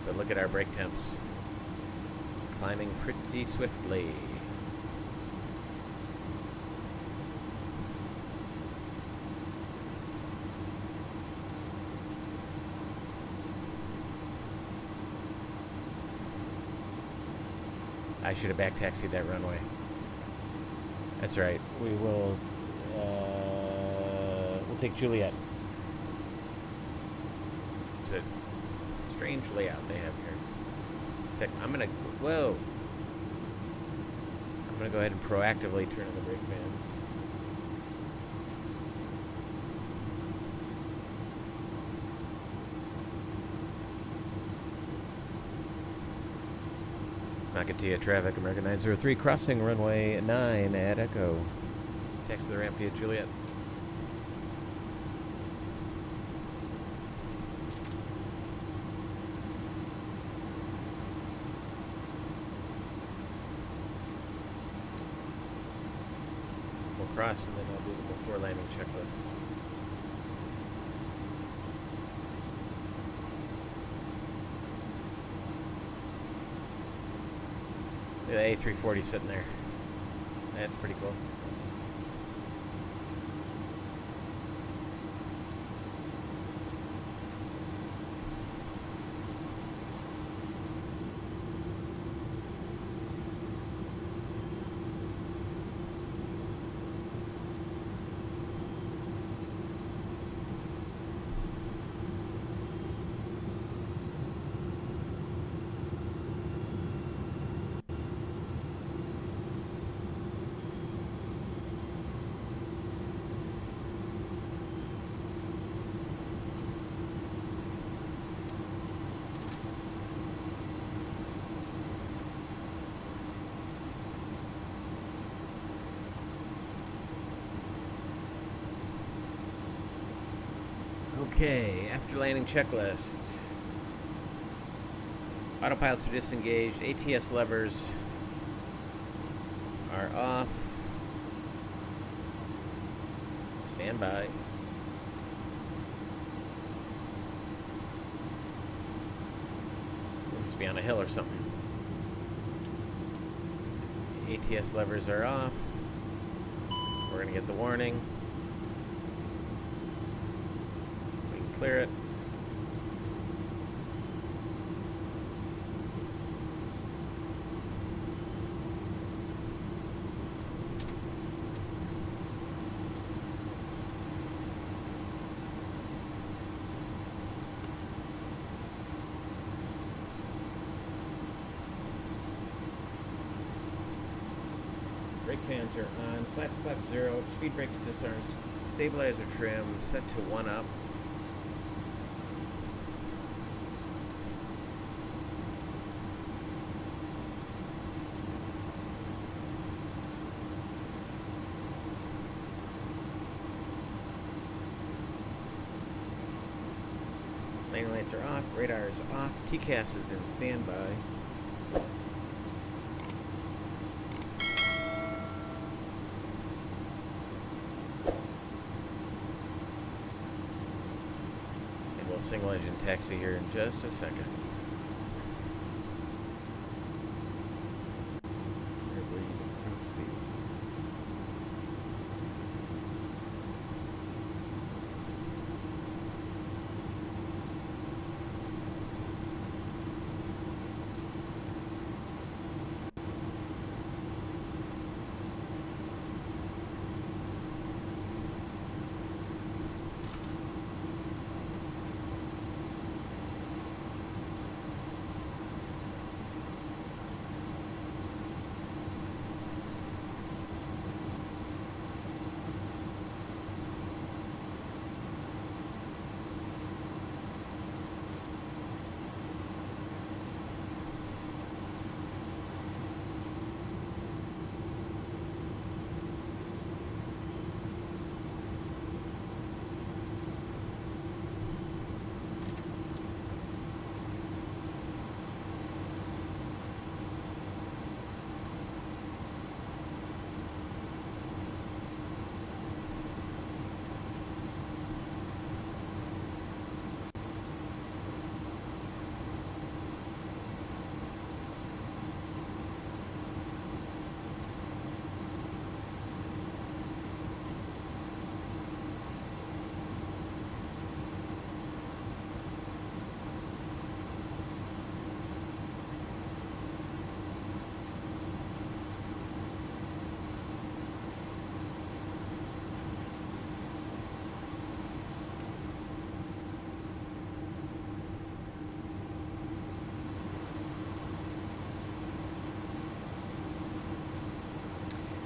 but look at our brake temps. Climbing pretty swiftly. I should have back taxied that runway. That's right. We will. We'll take Juliet. It's a strange layout they have here. In fact, I'm gonna. Whoa. I'm gonna go ahead and proactively turn on the brake fans. Nakatea traffic, American 903, crossing runway 9 at Echo. Taxi the ramp via Juliet. We'll cross and then I'll do the before landing checklist. The A340 sitting there. That's pretty cool. Okay, after landing checklist. Autopilots are disengaged. ATS levers are off. Stand by. Must be on a hill or something. ATS levers are off. We're gonna get the warning. Clear it. Brake fans are on. Slats flaps 0. Speed brakes disarmed. Stabilizer trim set to 1 up. Lane lights are off, radar is off, TCAS is in standby. single engine taxi here in just a second.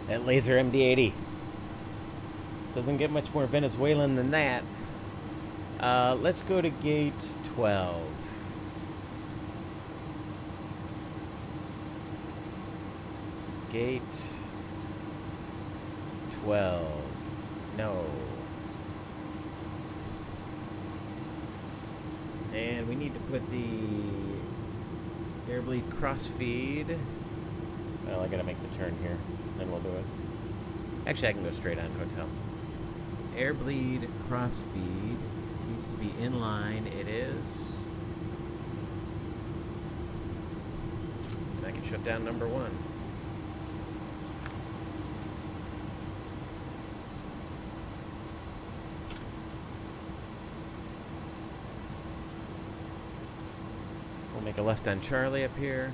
That laser MD-80 doesn't get much more Venezuelan than that. Let's go to gate 12. Gate 12. No. And we need to put the Airbleed crossfeed. Well, I gotta make the turn here, then we'll do it. Actually, I can go straight on hotel. Airbleed crossfeed needs to be in line. It is. And I can shut down number 1. We'll make a left on Charlie up here.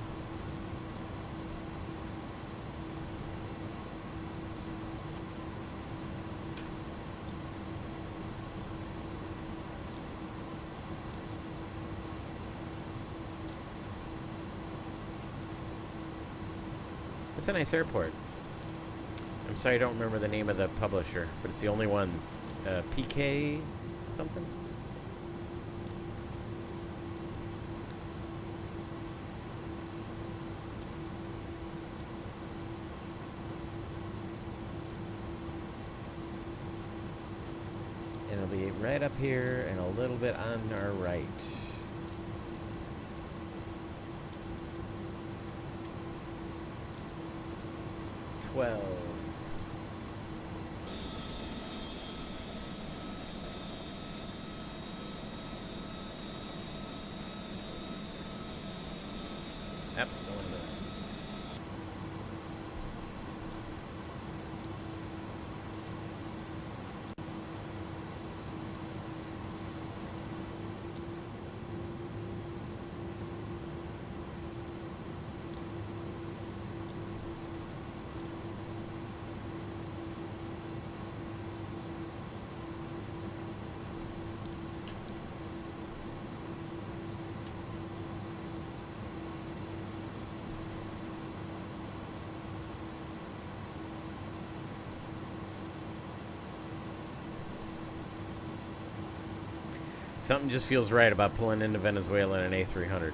It's a nice airport. I'm sorry I don't remember the name of the publisher, but it's the only one. PK something? And it'll be right up here and a little bit on our right. 12. Yep, no one there. Something just feels right about pulling into Venezuela in an A300.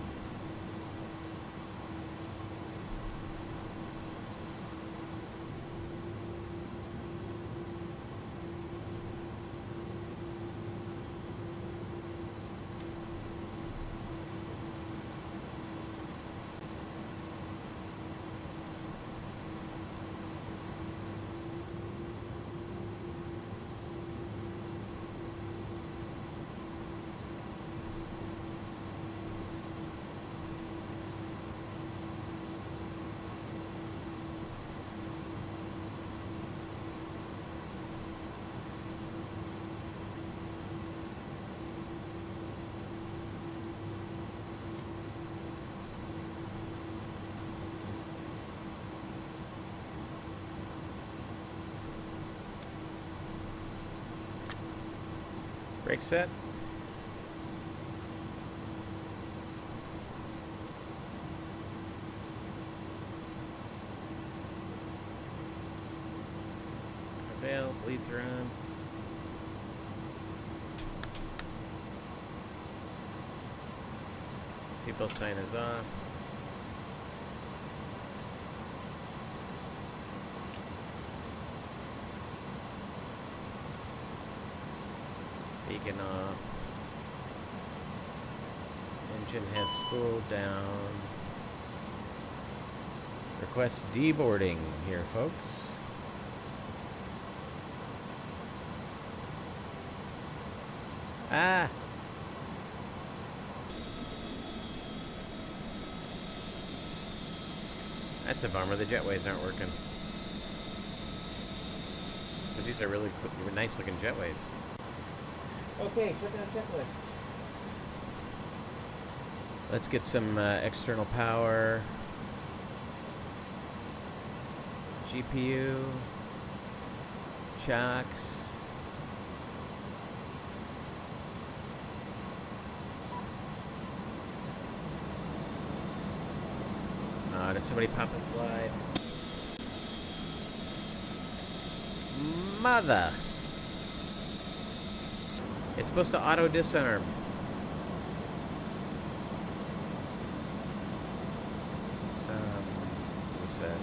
Brake set. Avail, bleeds are on. Seatbelt sign is off. Beacon off. Engine has spooled down. Request deboarding here, folks. Ah! That's a bummer. The jetways aren't working. Because these are really nice looking jetways. Okay, shutdown checklist. Let's get some external power. GPU. Chocks. Did somebody pop a slide? Mother! It's supposed to auto disarm. What's that?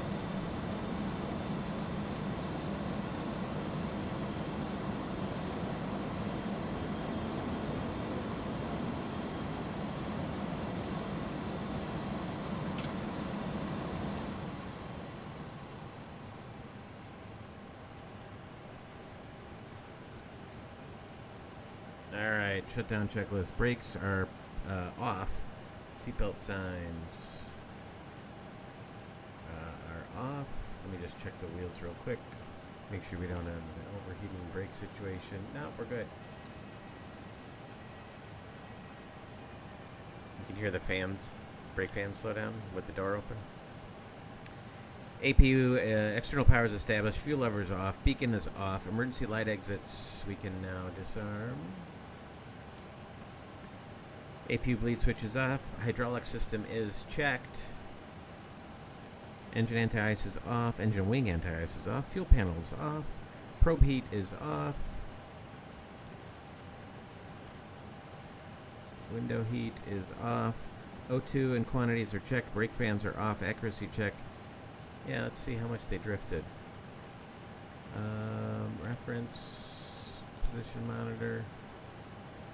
Alright, shutdown checklist. Brakes are off. Seatbelt signs are off. Let me just check the wheels real quick. Make sure we don't have an overheating brake situation. No, we're good. You can hear the fans, brake fans slow down with the door open. APU, external power is established. Fuel levers off. Beacon is off. Emergency light exits we can now disarm. APU bleed switch is off. Hydraulic system is checked. Engine anti-ice is off. Engine wing anti-ice is off. Fuel panel is off. Probe heat is off. Window heat is off. O2 and quantities are checked. Brake fans are off. Accuracy check. Yeah, let's see how much they drifted. Reference. Position monitor.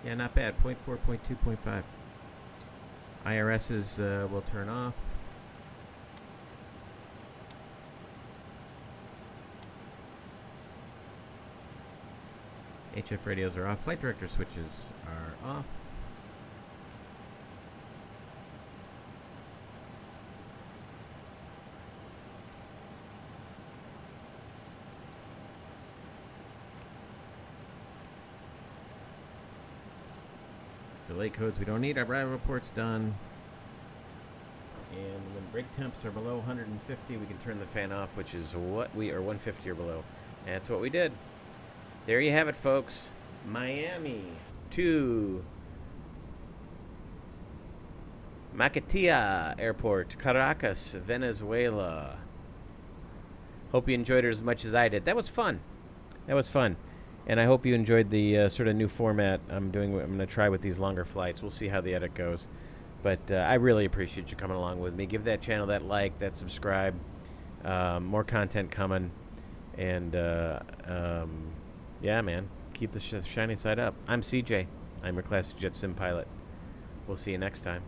Yeah, not bad. 0.4, 0.2, 0.5. IRSs will turn off. HF radios are off. Flight director switches are off. Delay codes we don't need. Our arrival report's done. And when brake temps are below 150, we can turn the fan off, which is what we are, 150 or below. That's what we did. There you have it, folks. Miami to Maiquetía Airport, Caracas, Venezuela. Hope you enjoyed it as much as I did. That was fun. That was fun. And I hope you enjoyed the sort of new format I'm going to try with these longer flights. We'll see how the edit goes. But I really appreciate you coming along with me. Give that channel that like, that subscribe. More content coming. And, yeah, man. Keep the shiny side up. I'm CJ. I'm your Classic Jet Sim pilot. We'll see you next time.